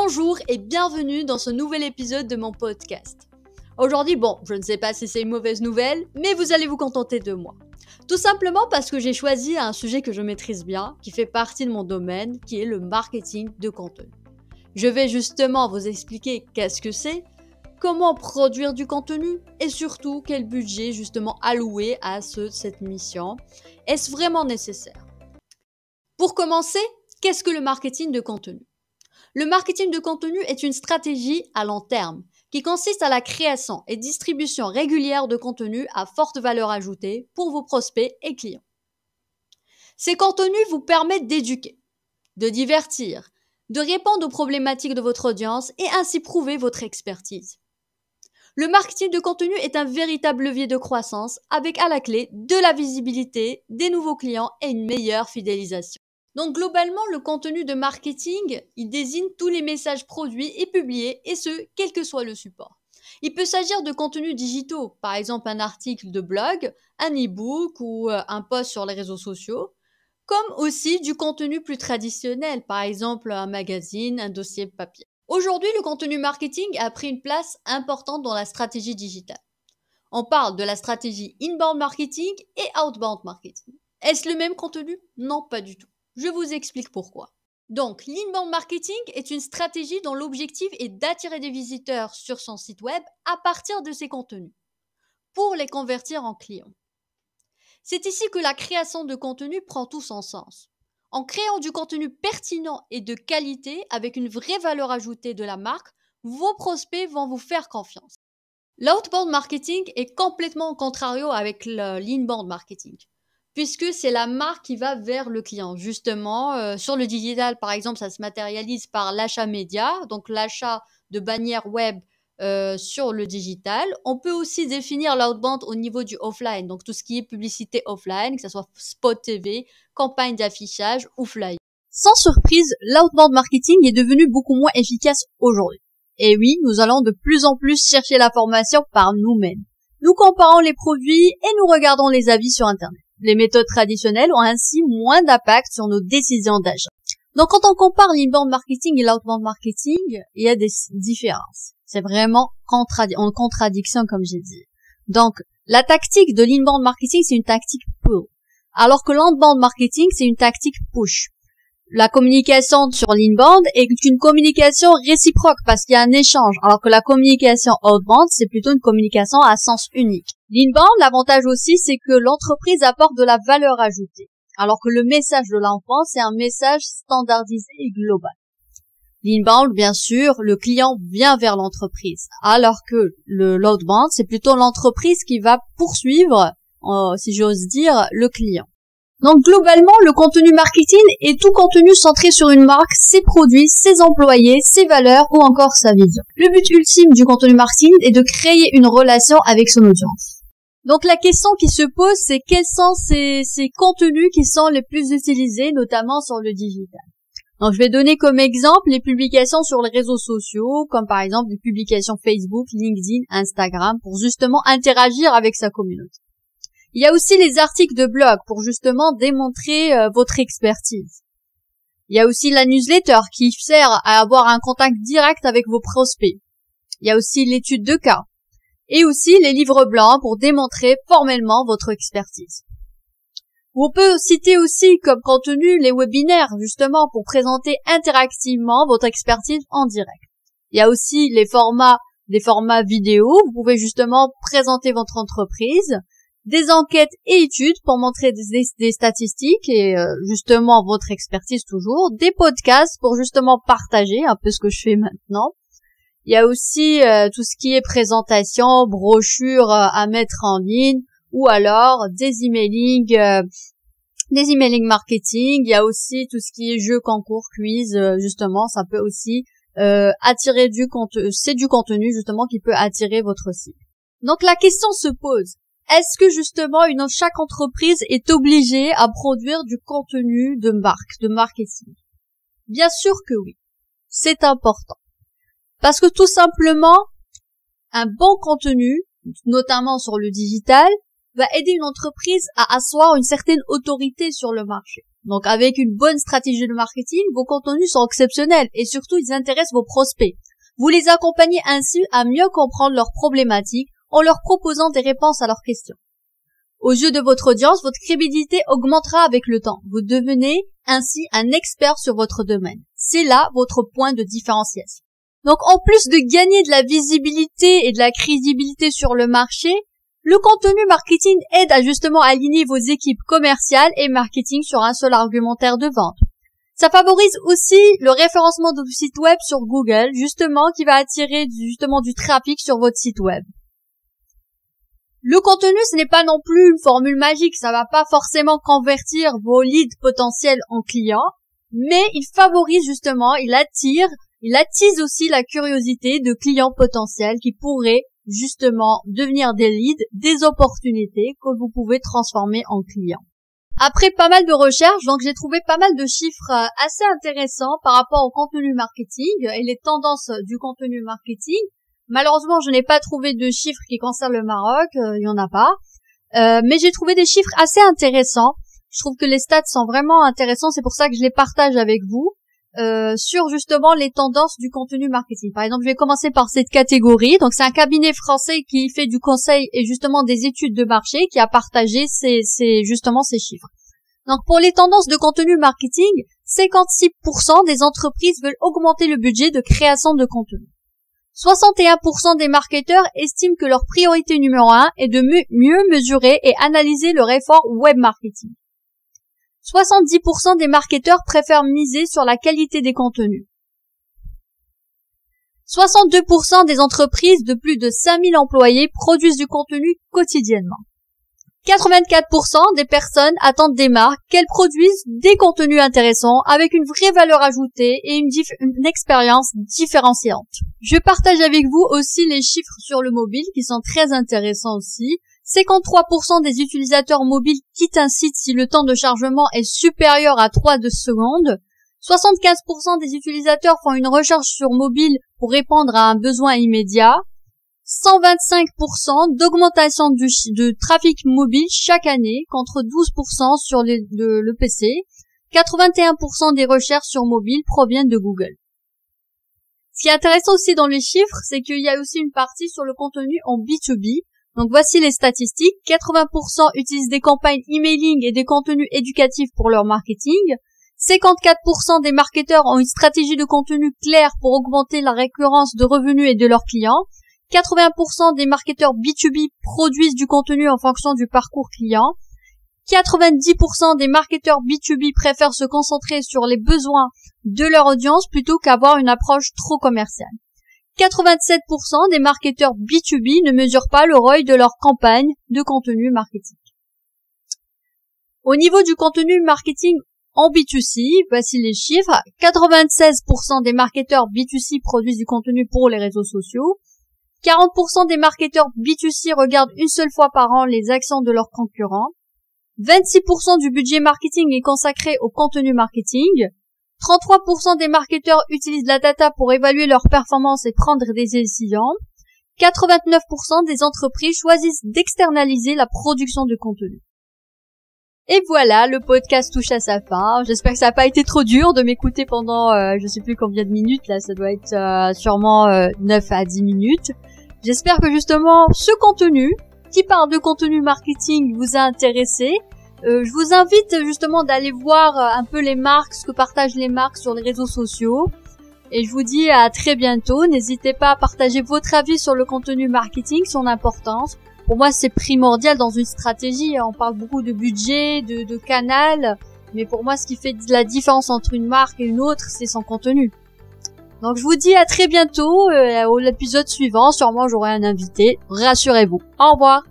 Bonjour et bienvenue dans ce nouvel épisode de mon podcast. Aujourd'hui, je ne sais pas si c'est une mauvaise nouvelle, mais vous allez vous contenter de moi. Tout simplement parce que j'ai choisi un sujet que je maîtrise bien, qui fait partie de mon domaine, qui est le marketing de contenu. Je vais justement vous expliquer qu'est-ce que c'est, comment produire du contenu et surtout quel budget justement allouer à cette mission. Est-ce vraiment nécessaire? Pour commencer, qu'est-ce que le marketing de contenu? Le marketing de contenu est une stratégie à long terme qui consiste à la création et distribution régulière de contenus à forte valeur ajoutée pour vos prospects et clients. Ces contenus vous permettent d'éduquer, de divertir, de répondre aux problématiques de votre audience et ainsi prouver votre expertise. Le marketing de contenu est un véritable levier de croissance avec à la clé de la visibilité, des nouveaux clients et une meilleure fidélisation. Donc globalement, le contenu de marketing, il désigne tous les messages produits et publiés, et ce, quel que soit le support. Il peut s'agir de contenus digitaux, par exemple un article de blog, un e-book ou un post sur les réseaux sociaux, comme aussi du contenu plus traditionnel, par exemple un magazine, un dossier papier. Aujourd'hui, le contenu marketing a pris une place importante dans la stratégie digitale. On parle de la stratégie inbound marketing et outbound marketing. Est-ce le même contenu? Non, pas du tout. Je vous explique pourquoi. Donc, l'inbound marketing est une stratégie dont l'objectif est d'attirer des visiteurs sur son site web à partir de ses contenus, pour les convertir en clients. C'est ici que la création de contenu prend tout son sens. En créant du contenu pertinent et de qualité avec une vraie valeur ajoutée de la marque, vos prospects vont vous faire confiance. L'outbound marketing est complètement au contrario avec l'inbound marketing, puisque c'est la marque qui va vers le client. Justement, sur le digital, par exemple, ça se matérialise par l'achat média, donc l'achat de bannières web sur le digital. On peut aussi définir l'outbound au niveau du offline, donc tout ce qui est publicité offline, que ce soit spot TV, campagne d'affichage ou flyer. Sans surprise, l'outbound marketing est devenu beaucoup moins efficace aujourd'hui. Et oui, nous allons de plus en plus chercher l'information par nous-mêmes. Nous comparons les produits et nous regardons les avis sur Internet. Les méthodes traditionnelles ont ainsi moins d'impact sur nos décisions d'achat. Donc quand on compare l'inbound marketing et l'outbound marketing, il y a des différences. C'est vraiment en contradiction comme j'ai dit. Donc la tactique de l'inbound marketing, c'est une tactique pull, alors que l'outbound marketing, c'est une tactique push. La communication sur l'inbound est une communication réciproque parce qu'il y a un échange, alors que la communication outbound, c'est plutôt une communication à sens unique. L'inbound, l'avantage aussi, c'est que l'entreprise apporte de la valeur ajoutée, alors que le message de l'outbound, c'est un message standardisé et global. L'inbound, bien sûr, le client vient vers l'entreprise, alors que l'outbound, c'est plutôt l'entreprise qui va poursuivre, si j'ose dire, le client. Donc globalement, le contenu marketing est tout contenu centré sur une marque, ses produits, ses employés, ses valeurs ou encore sa vision. Le but ultime du contenu marketing est de créer une relation avec son audience. Donc la question qui se pose, c'est quels sont ces contenus qui sont les plus utilisés, notamment sur le digital. Donc je vais donner comme exemple les publications sur les réseaux sociaux, comme par exemple les publications Facebook, LinkedIn, Instagram, pour justement interagir avec sa communauté. Il y a aussi les articles de blog pour justement démontrer votre expertise. Il y a aussi la newsletter qui sert à avoir un contact direct avec vos prospects. Il y a aussi l'étude de cas. Et aussi les livres blancs pour démontrer formellement votre expertise. On peut citer aussi comme contenu les webinaires, justement pour présenter interactivement votre expertise en direct. Il y a aussi des formats vidéo, vous pouvez justement présenter votre entreprise, des enquêtes et études pour montrer des statistiques et justement votre expertise toujours, des podcasts pour justement partager un peu ce que je fais maintenant. Il y a aussi tout ce qui est présentation, brochure à mettre en ligne ou alors des emailing marketing. Il y a aussi tout ce qui est jeux, concours, quiz, justement, ça peut aussi attirer du contenu, c'est du contenu justement qui peut attirer votre site. Donc la question se pose, est-ce que justement chaque entreprise est obligée à produire du contenu de marque, de marketing? Bien sûr que oui, c'est important. Parce que tout simplement, un bon contenu, notamment sur le digital, va aider une entreprise à asseoir une certaine autorité sur le marché. Donc avec une bonne stratégie de marketing, vos contenus sont exceptionnels et surtout ils intéressent vos prospects. Vous les accompagnez ainsi à mieux comprendre leurs problématiques en leur proposant des réponses à leurs questions. Aux yeux de votre audience, votre crédibilité augmentera avec le temps. Vous devenez ainsi un expert sur votre domaine. C'est là votre point de différenciation. Donc en plus de gagner de la visibilité et de la crédibilité sur le marché, le contenu marketing aide à justement aligner vos équipes commerciales et marketing sur un seul argumentaire de vente. Ça favorise aussi le référencement de votre site web sur Google, justement, qui va attirer du trafic sur votre site web. Le contenu, ce n'est pas non plus une formule magique, ça va pas forcément convertir vos leads potentiels en clients, mais il favorise justement, il attise aussi la curiosité de clients potentiels qui pourraient justement devenir des leads, des opportunités que vous pouvez transformer en clients. Après pas mal de recherches, donc j'ai trouvé pas mal de chiffres assez intéressants par rapport au contenu marketing et les tendances du contenu marketing. Malheureusement, je n'ai pas trouvé de chiffres qui concernent le Maroc, il y en a pas. Mais j'ai trouvé des chiffres assez intéressants. Je trouve que les stats sont vraiment intéressants, c'est pour ça que je les partage avec vous sur justement les tendances du contenu marketing. Par exemple, je vais commencer par cette catégorie. Donc, c'est un cabinet français qui fait du conseil et justement des études de marché qui a partagé ces chiffres. Donc, pour les tendances de contenu marketing, 56% des entreprises veulent augmenter le budget de création de contenu. 61% des marketeurs estiment que leur priorité numéro 1 est de mieux mesurer et analyser leur effort web marketing. 70% des marketeurs préfèrent miser sur la qualité des contenus. 62% des entreprises de plus de 5000 employés produisent du contenu quotidiennement. 84% des personnes attendent des marques qu'elles produisent des contenus intéressants avec une vraie valeur ajoutée et une expérience différenciante. Je partage avec vous aussi les chiffres sur le mobile qui sont très intéressants aussi. 53% des utilisateurs mobiles quittent un site si le temps de chargement est supérieur à 3 secondes. 75% des utilisateurs font une recherche sur mobile pour répondre à un besoin immédiat. 125% d'augmentation de trafic mobile chaque année contre 12% sur le PC. 81% des recherches sur mobile proviennent de Google. Ce qui est intéressant aussi dans les chiffres, c'est qu'il y a aussi une partie sur le contenu en B2B. Donc voici les statistiques. 80% utilisent des campagnes emailing et des contenus éducatifs pour leur marketing. 54% des marketeurs ont une stratégie de contenu claire pour augmenter la récurrence de revenus et de leurs clients. 80% des marketeurs B2B produisent du contenu en fonction du parcours client. 90% des marketeurs B2B préfèrent se concentrer sur les besoins de leur audience plutôt qu'avoir une approche trop commerciale. 87% des marketeurs B2B ne mesurent pas le ROI de leur campagne de contenu marketing. Au niveau du contenu marketing en B2C, voici les chiffres. 96% des marketeurs B2C produisent du contenu pour les réseaux sociaux. 40% des marketeurs B2C regardent une seule fois par an les actions de leurs concurrents. 26% du budget marketing est consacré au contenu marketing. 33% des marketeurs utilisent la data pour évaluer leurs performances et prendre des décisions. 89% des entreprises choisissent d'externaliser la production de contenu. Et voilà, le podcast touche à sa fin. J'espère que ça n'a pas été trop dur de m'écouter pendant je sais plus combien de minutes, là ça doit être sûrement 9 à 10 minutes. J'espère que justement ce contenu qui parle de contenu marketing vous a intéressé. Je vous invite justement d'aller voir un peu les marques, ce que partagent les marques sur les réseaux sociaux. Et je vous dis à très bientôt. N'hésitez pas à partager votre avis sur le contenu marketing, son importance. Pour moi, c'est primordial dans une stratégie. On parle beaucoup de budget, de canal. Mais pour moi, ce qui fait la différence entre une marque et une autre, c'est son contenu. Donc je vous dis à très bientôt. Au l'épisode suivant, sûrement j'aurai un invité. Rassurez-vous. Au revoir.